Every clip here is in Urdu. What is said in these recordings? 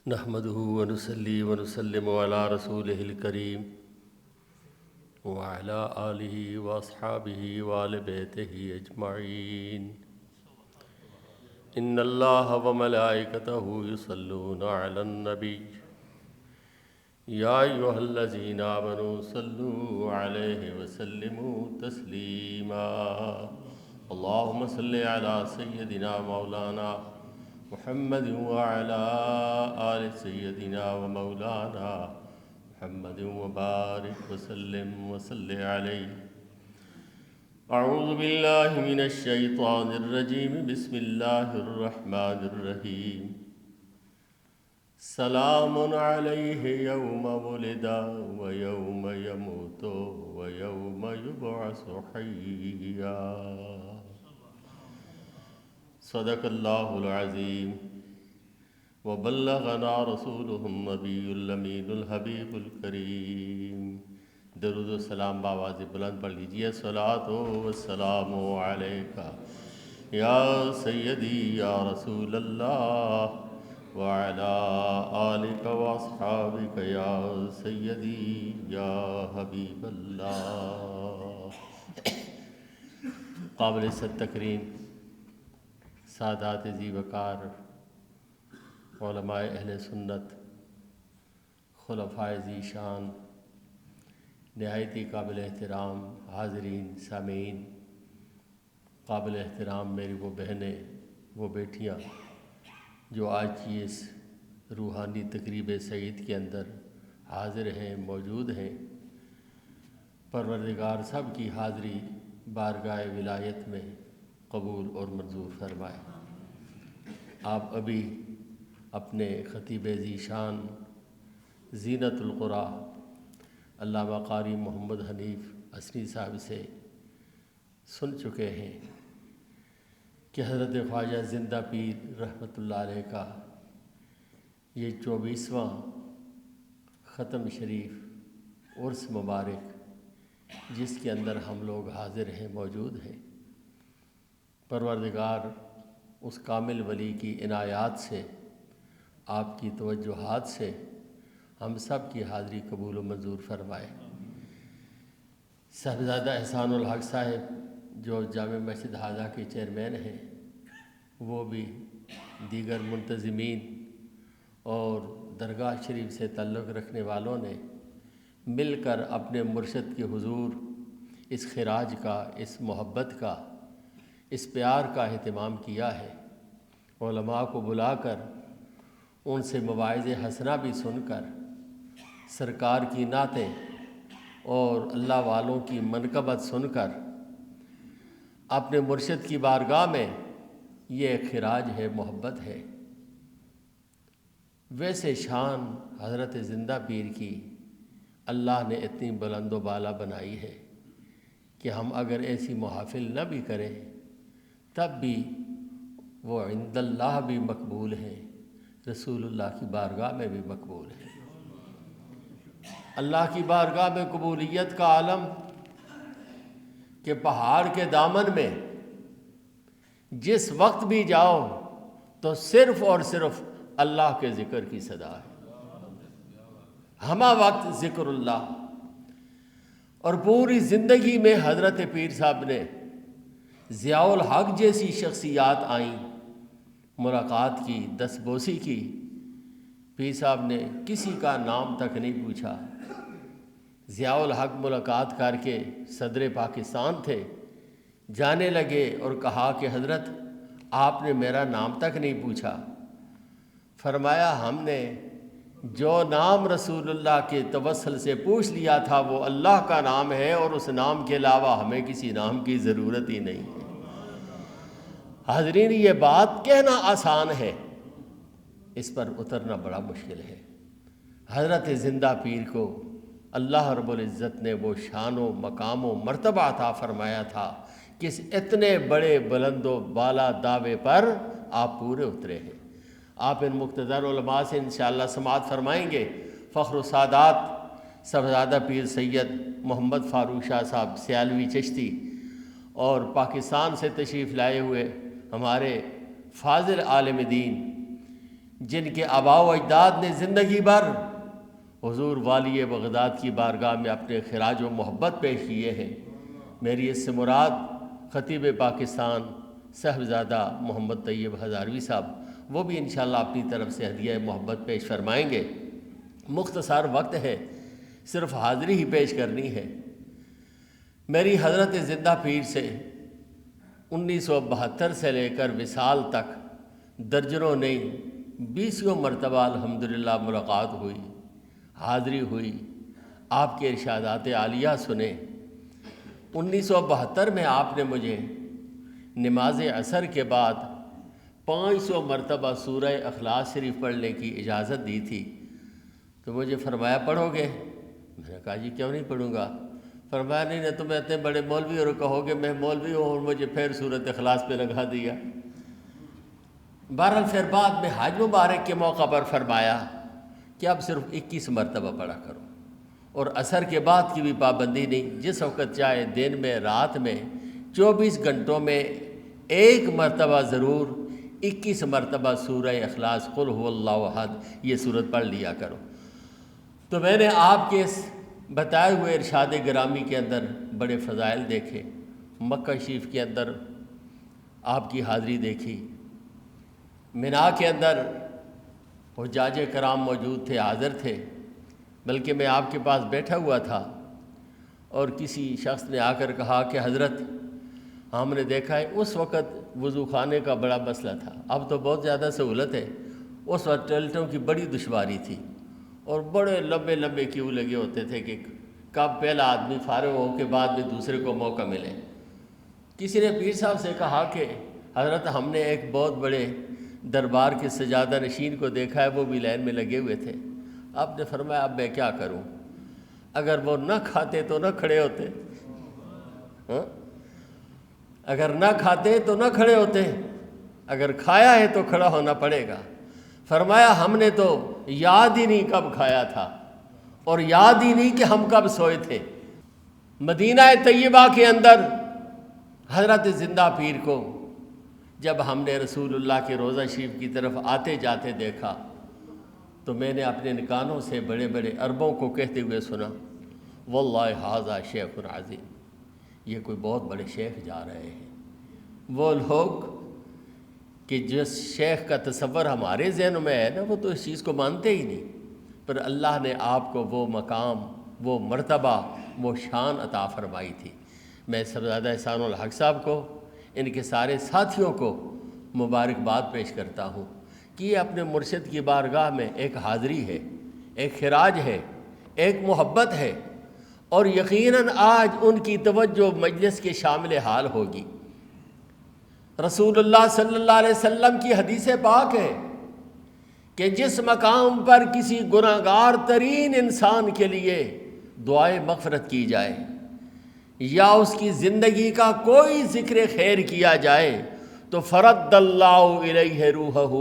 نحمده ونصلي ونسلم على رسوله الكريم وعلى آله وأصحابه وآل بيته أجمعين. إن الله وملائكته يصلون على النبي يا أيها الذين آمنوا صلوا عليه وسلموا تسليما. اللهم صل على سيدنا مولانا محمد وعلى آل سيدنا ومولانا محمد وبارك وسلم وصل عليه. أعوذ بالله من الشيطان الرجيم. بسم الله الرحمن الرحيم. سلام عليه يوم ولد ويوم يموت ويوم يبعث حيا. صدق الله العظيم وبلغنا رسوله النبي الأمين الحبيب الكريم. درود و سلام بآواز بلند پڑھ لیجئے. صلاۃ و سلام علیکہ یا سیدی یا رسول اللہ وعلی آلک و اصحابک یا سیدی یا حبیب اللہ. قابل عزت تکریم سادات ذی وقار علماء اہل سنت، خلفائے ذی شان، نہایتی قابل احترام حاضرین سامعین، قابل احترام میری وہ بہنیں، وہ بیٹیاں جو آج کی اس روحانی تقریب سعید کے اندر حاضر ہیں، موجود ہیں. پروردگار سب کی حاضری بارگاہ ولایت میں قبول اور منظور فرمائے. آپ ابھی اپنے خطیب ذی شان زینت القرآ علامہ قاری محمد حنیف حسنی صاحب سے سن چکے ہیں کہ حضرت خواجہ زندہ پیر رحمۃ اللہ علیہ کا یہ 24واں ختم شریف عرس مبارک جس کے اندر ہم لوگ حاضر ہیں، موجود ہیں. پروردگار اس کامل ولی کی عنایات سے، آپ کی توجہات سے ہم سب کی حاضری قبول و منظور فرمائے. صاحبزادہ احسان الحق صاحب جو جامع مسجد حاضہ کے چیئرمین ہیں، وہ بھی دیگر منتظمین اور درگاہ شریف سے تعلق رکھنے والوں نے مل کر اپنے مرشد کے حضور اس خراج کا، اس محبت کا، اس پیار کا اہتمام کیا ہے. علماء کو بلا کر ان سے مواعظ حسنہ بھی سن کر، سرکار کی نعتیں اور اللہ والوں کی منقبت سن کر اپنے مرشد کی بارگاہ میں یہ ایک خراج ہے، محبت ہے. ویسے شان حضرت زندہ پیر کی اللہ نے اتنی بلند و بالا بنائی ہے کہ ہم اگر ایسی محافل نہ بھی کریں تب بھی وہ عند اللہ بھی مقبول ہیں، رسول اللہ کی بارگاہ میں بھی مقبول ہیں. اللہ کی بارگاہ میں قبولیت کا عالم کہ پہاڑ کے دامن میں جس وقت بھی جاؤ تو صرف اور صرف اللہ کے ذکر کی صدا ہے، ہمہ وقت ذکر اللہ. اور پوری زندگی میں حضرت پیر صاحب نے ضیاء الحق جیسی شخصیات آئیں، ملاقات کی، دستبوسی کی. پیر صاحب نے کسی کا نام تک نہیں پوچھا. ضیاء الحق ملاقات کر کے صدر پاکستان تھے، جانے لگے اور کہا کہ حضرت آپ نے میرا نام تک نہیں پوچھا. فرمایا ہم نے جو نام رسول اللہ کے توسل سے پوچھ لیا تھا وہ اللہ کا نام ہے، اور اس نام کے علاوہ ہمیں کسی نام کی ضرورت ہی نہیں. حاضرین، یہ بات کہنا آسان ہے، اس پر اترنا بڑا مشکل ہے. حضرت زندہ پیر کو اللہ رب العزت نے وہ شان و مقام و مرتبہ عطا فرمایا تھا کہ اس اتنے بڑے بلند و بالا دعوے پر آپ پورے اترے ہیں. آپ ان مقتدر علماء سے انشاءاللہ سماعت فرمائیں گے. فخر و سعادات صاحبزادہ پیر سید محمد فاروق شاہ صاحب سیالوی چشتی اور پاکستان سے تشریف لائے ہوئے ہمارے فاضل عالم دین جن کے آباء و اجداد نے زندگی بھر حضور والی بغداد کی بارگاہ میں اپنے خراج و محبت پیش کیے ہیں۔ میری اس سے مراد خطیب پاکستان صاحبزادہ محمد طیب ہزاروی صاحب، وہ بھی انشاءاللہ اپنی طرف سے ہدیہ محبت پیش فرمائیں گے۔ مختصر وقت ہے، صرف حاضری ہی پیش کرنی ہے۔ میری حضرت زندہ پیر سے 1972 سے لے کر وصال تک درجنوں نہیں 20 مرتبہ الحمدللہ ملاقات ہوئی، حاضری ہوئی، آپ کے ارشادات عالیہ سنے۔ 1972 میں آپ نے مجھے نماز عصر کے بعد 500 مرتبہ سورہ اخلاص شریف پڑھنے کی اجازت دی تھی، تو مجھے فرمایا پڑھو گے؟ میں نے کہا جی کیوں نہیں پڑھوں گا؟ فرمایا نہیں تم اتنے بڑے مولوی اور کہو گے میں مولوی ہوں، اور مجھے پھر سورۃ اخلاص پہ لگا دیا۔ بہرحال پھر بعد میں حج مبارک کے موقع پر فرمایا کہ اب صرف 21 مرتبہ پڑھا کرو، اور عصر کے بعد کی بھی پابندی نہیں، جس وقت چاہے دن میں رات میں 24 گھنٹوں میں 1 مرتبہ ضرور 21 مرتبہ سورہ اخلاص قل هو اللہ احد یہ سورت پڑھ لیا کرو۔ تو میں نے آپ کے اس بتائے ہوئے ارشاد گرامی کے اندر بڑے فضائل دیکھے۔ مکہ شریف کے اندر آپ کی حاضری دیکھی، مینا کے اندر حجاج کرام موجود تھے، حاضر تھے، بلکہ میں آپ کے پاس بیٹھا ہوا تھا اور کسی شخص نے آ کر کہا کہ حضرت ہم نے دیکھا ہے اس وقت وضو خانے کا بڑا مسئلہ تھا، اب تو بہت زیادہ سہولت ہے، اس وقت ٹوائلٹوں کی بڑی دشواری تھی اور بڑے لمبے لمبے کیوں لگے ہوتے تھے کہ کب پہلا آدمی فارغ ہو کے بعد میں دوسرے کو موقع ملے۔ کسی نے پیر صاحب سے کہا کہ حضرت ہم نے ایک بہت بڑے دربار کے سجادہ نشین کو دیکھا ہے، وہ بھی لائن میں لگے ہوئے تھے۔ آپ نے فرمایا اب میں کیا کروں؟ اگر وہ نہ کھاتے تو نہ کھڑے ہوتے، اگر نہ کھاتے تو نہ کھڑے ہوتے، اگر کھایا ہے تو کھڑا ہونا پڑے گا۔ فرمایا ہم نے تو یاد ہی نہیں کب کھایا تھا اور یاد ہی نہیں کہ ہم کب سوئے تھے۔ مدینہ طیبہ کے اندر حضرت زندہ پیر کو جب ہم نے رسول اللہ کے روضہ شریف کی طرف آتے جاتے دیکھا تو میں نے اپنے کانوں سے بڑے بڑے عربوں کو کہتے ہوئے سنا واللہ ھذا شیخ عظیم، یہ کوئی بہت بڑے شیخ جا رہے ہیں۔ وہ لوگ کہ جس شیخ کا تصور ہمارے ذہن میں ہے نا، وہ تو اس چیز کو مانتے ہی نہیں، پر اللہ نے آپ کو وہ مقام، وہ مرتبہ، وہ شان عطا فرمائی تھی۔ میں صاحبزادہ احسان الحق صاحب کو، ان کے سارے ساتھیوں کو مبارکباد پیش کرتا ہوں کہ یہ اپنے مرشد کی بارگاہ میں ایک حاضری ہے، ایک خراج ہے، ایک محبت ہے، اور یقیناً آج ان کی توجہ مجلس کے شامل حال ہوگی۔ رسول اللہ صلی اللہ علیہ وسلم کی حدیث پاک ہے کہ جس مقام پر کسی گناہگار ترین انسان کے لیے دعائے مغفرت کی جائے یا اس کی زندگی کا کوئی ذکر خیر کیا جائے تو فرد اللہ الیہ روحہ،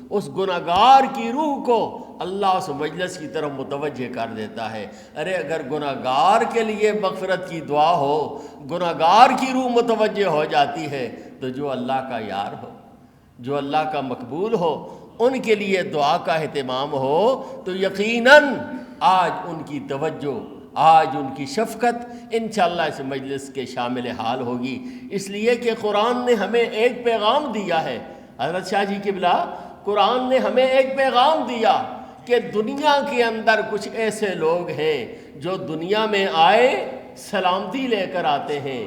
اس گناہگار کی روح کو اللہ اس مجلس کی طرف متوجہ کر دیتا ہے۔ ارے اگر گناہگار کے لیے مغفرت کی دعا ہو، گناہگار کی روح متوجہ ہو جاتی ہے، تو جو اللہ کا یار ہو، جو اللہ کا مقبول ہو، ان کے لیے دعا کا اہتمام ہو تو یقیناً آج ان کی توجہ، آج ان کی شفقت انشاءاللہ اس مجلس کے شامل حال ہوگی، اس لیے کہ قرآن نے ہمیں ایک پیغام دیا ہے۔ حضرت شاہ جی قبلہ، قرآن نے ہمیں ایک پیغام دیا کہ دنیا کے اندر کچھ ایسے لوگ ہیں جو دنیا میں آئے سلامتی لے کر آتے ہیں،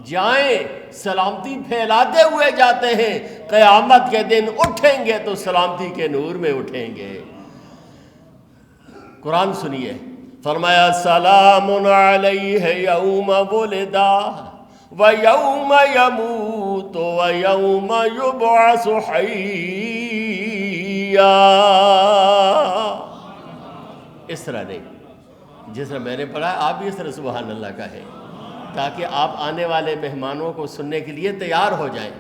جائیں سلامتی پھیلاتے ہوئے جاتے ہیں، قیامت کے دن اٹھیں گے تو سلامتی کے نور میں اٹھیں گے۔ قرآن سنیے، فرمایا سلام علیہ یوم ولدا ویوم یموت ویوم یبعث حیا۔ اس طرح نہیں، جس طرح میں نے پڑھا آپ بھی اس طرح سبحان اللہ کا ہے، تاکہ آپ آنے والے مہمانوں کو سننے کے لیے تیار ہو جائیں۔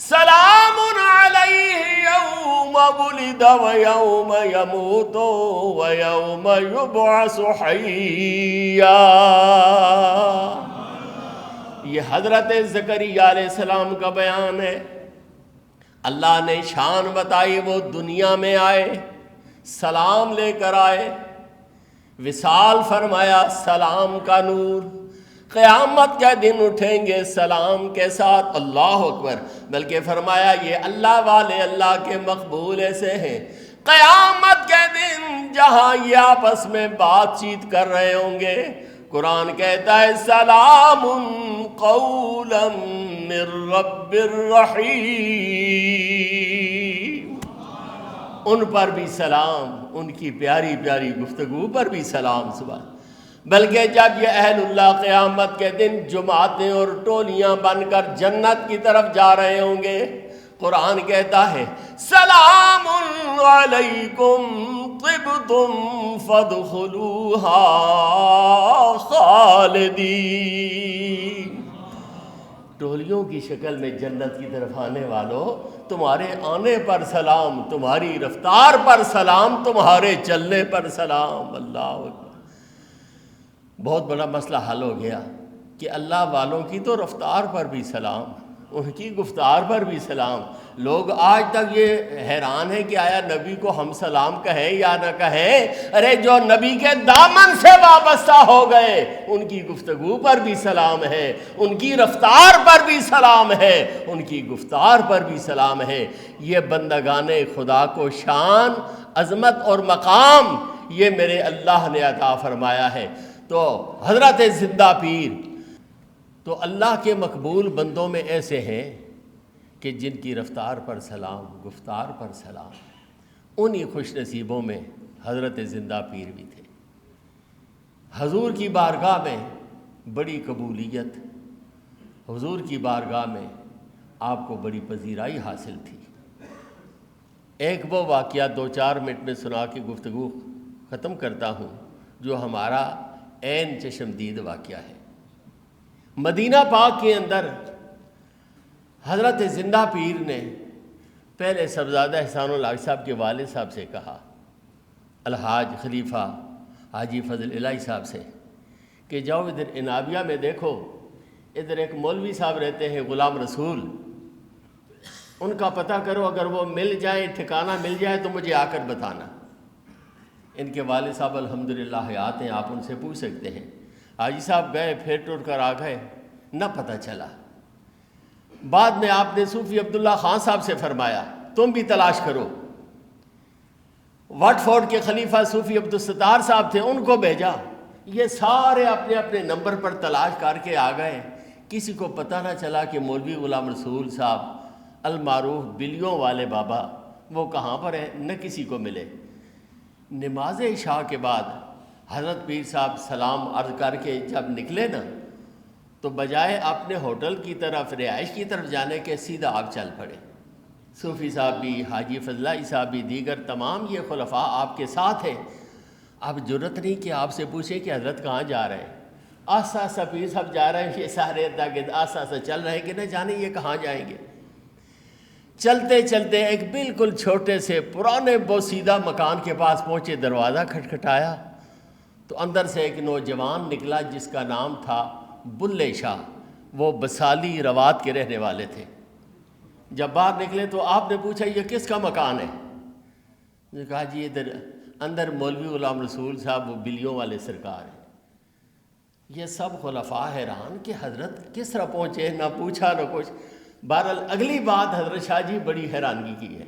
سلام علیہ یوم ولد ویوم یموت ویوم یبعث حیا۔ یہ حضرت زکریا علیہ السلام کا بیان ہے۔ اللہ نے شان بتائی، وہ دنیا میں آئے، سلام لے کر آئے، وصال فرمایا سلام کا نور، قیامت کے دن اٹھیں گے سلام کے ساتھ، اللہ اکبر۔ بلکہ فرمایا یہ اللہ والے اللہ کے مقبول ایسے ہیں، قیامت کے دن جہاں یہ آپس میں بات چیت کر رہے ہوں گے، قرآن کہتا ہے سلام قولا من رب الرحیم، ان پر بھی سلام، ان کی پیاری پیاری گفتگو پر بھی سلام۔ سبحان۔ بلکہ جب یہ اہل اللہ قیامت کے دن جماعتیں اور ٹولیاں بن کر جنت کی طرف جا رہے ہوں گے، قرآن کہتا ہے سلام علیکم طبتم فادخلوها خالدین، ٹولیوں کی شکل میں جنت کی طرف آنے والوں، تمہارے آنے پر سلام، تمہاری رفتار پر سلام، تمہارے چلنے پر سلام۔ اللہ اکبر۔ بہت بڑا مسئلہ حل ہو گیا کہ اللہ والوں کی تو رفتار پر بھی سلام، ان کی گفتار پر بھی سلام۔ لوگ آج تک یہ حیران ہیں کہ آیا نبی کو ہم سلام کہیں یا نہ کہیں؟ ارے جو نبی کے دامن سے وابستہ ہو گئے ان کی گفتگو پر بھی سلام ہے، ان کی رفتار پر بھی سلام ہے، ان کی گفتار پر بھی سلام ہے۔ یہ بندگان خدا کو شان، عظمت اور مقام یہ میرے اللہ نے عطا فرمایا ہے۔ تو حضرت زندہ پیر تو اللہ کے مقبول بندوں میں ایسے ہیں کہ جن کی رفتار پر سلام، گفتار پر سلام، انہی خوش نصیبوں میں حضرت زندہ پیر بھی تھے۔ حضور کی بارگاہ میں بڑی قبولیت، حضور کی بارگاہ میں آپ کو بڑی پذیرائی حاصل تھی۔ ایک وہ واقعہ 2-4 منٹ میں سنا کے گفتگو ختم کرتا ہوں جو ہمارا عین چشمدید واقعہ ہے۔ مدینہ پاک کے اندر حضرت زندہ پیر نے پہلے صاحبزادہ احسان الحق صاحب کے والد صاحب سے کہا، الحاج خلیفہ حاجی فضل الہی صاحب سے، کہ جاؤ ادھر انابیہ میں دیکھو، ادھر ایک مولوی صاحب رہتے ہیں غلام رسول، ان کا پتہ کرو، اگر وہ مل جائیں، ٹھکانہ مل جائے تو مجھے آ کر بتانا۔ ان کے والد صاحب الحمدللہ حیات ہیں، آپ ان سے پوچھ سکتے ہیں۔ حاجی صاحب گئے، پھر ٹر کر آ گئے، نہ پتہ چلا۔ بعد میں آپ نے صوفی عبداللہ خان صاحب سے فرمایا تم بھی تلاش کرو۔ واٹ فورڈ کے خلیفہ صوفی عبدالستار صاحب تھے، ان کو بھیجا، یہ سارے اپنے اپنے نمبر پر تلاش کر کے آ گئے۔ کسی کو پتہ نہ چلا کہ مولوی غلام رسول صاحب المعروف بلیوں والے بابا وہ کہاں پر ہیں، نہ کسی کو ملے۔ نماز عشاء کے بعد حضرت پیر صاحب سلام عرض کر کے جب نکلے نا، تو بجائے اپنے ہوٹل کی طرف، رہائش کی طرف جانے کے، سیدھا آپ چل پڑے۔ صوفی صاحب بھی، حاجی فضلہ صاحب بھی، دیگر تمام یہ خلفاء آپ کے ساتھ ہیں۔ اب جرت نہیں کہ آپ سے پوچھیں کہ حضرت کہاں جا رہے ہیں۔ آہستہ آہستہ پیر صاحب جا رہے ہیں، یہ سارے ارد آہستہ آہستہ چل رہے ہیں کہ نہ جانے یہ کہاں جائیں گے۔ چلتے چلتے ایک بالکل چھوٹے سے پرانے بوسیدہ مکان کے پاس پہنچے، دروازہ کھٹکھٹایا تو اندر سے ایک نوجوان نکلا جس کا نام تھا بلے شاہ، وہ بسالی روات کے رہنے والے تھے۔ جب باہر نکلے تو آپ نے پوچھا یہ کس کا مکان ہے؟ نے کہا جی ادھر اندر مولوی غلام رسول صاحب وہ بلیوں والے سرکار ہیں۔ یہ سب خلفاء حیران کہ حضرت کس طرح پہنچے، نہ پوچھا نہ کچھ۔ بہرحال اگلی بات حضرت شاہ جی بڑی حیرانگی کی ہے،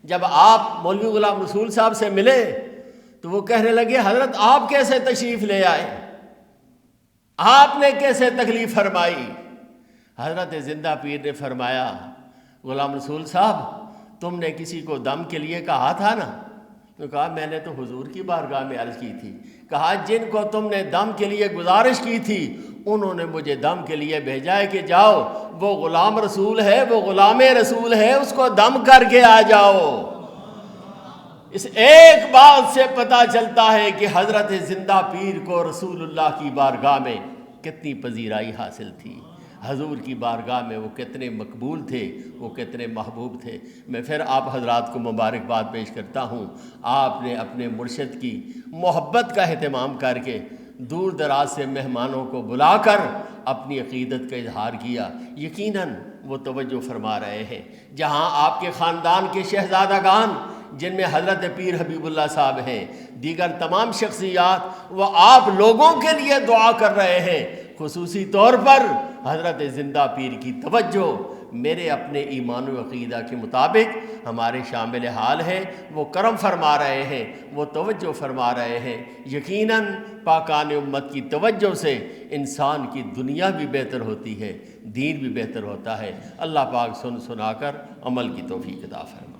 جب آپ مولوی غلام رسول صاحب سے ملے تو وہ کہنے لگے حضرت آپ کیسے تشریف لے آئے، آپ نے کیسے تکلیف فرمائی؟ حضرت زندہ پیر نے فرمایا غلام رسول صاحب تم نے کسی کو دم کے لیے کہا تھا نا؟ تو کہا میں نے تو حضور کی بارگاہ میں عرض کی تھی۔ کہا جن کو تم نے دم کے لیے گزارش کی تھی انہوں نے مجھے دم کے لیے بھیجا ہے کہ جاؤ وہ غلام رسول ہے، وہ غلام رسول ہے، اس کو دم کر کے آ جاؤ۔ اس ایک بات سے پتہ چلتا ہے کہ حضرت زندہ پیر کو رسول اللہ کی بارگاہ میں کتنی پذیرائی حاصل تھی، حضور کی بارگاہ میں وہ کتنے مقبول تھے، وہ کتنے محبوب تھے۔ میں پھر آپ حضرات کو مبارکباد پیش کرتا ہوں، آپ نے اپنے مرشد کی محبت کا اہتمام کر کے دور دراز سے مہمانوں کو بلا کر اپنی عقیدت کا اظہار کیا، یقیناً وہ توجہ فرما رہے ہیں۔ جہاں آپ کے خاندان کے شہزادگان، جن میں حضرت پیر حبیب اللہ صاحب ہیں، دیگر تمام شخصیات، وہ آپ لوگوں کے لیے دعا کر رہے ہیں، خصوصی طور پر حضرت زندہ پیر کی توجہ میرے اپنے ایمان و عقیدہ کے مطابق ہمارے شامل حال ہے، وہ کرم فرما رہے ہیں، وہ توجہ فرما رہے ہیں۔ یقیناً پاکان امت کی توجہ سے انسان کی دنیا بھی بہتر ہوتی ہے، دین بھی بہتر ہوتا ہے۔ اللہ پاک سن سنا کر عمل کی توفیق عطا فرمائے۔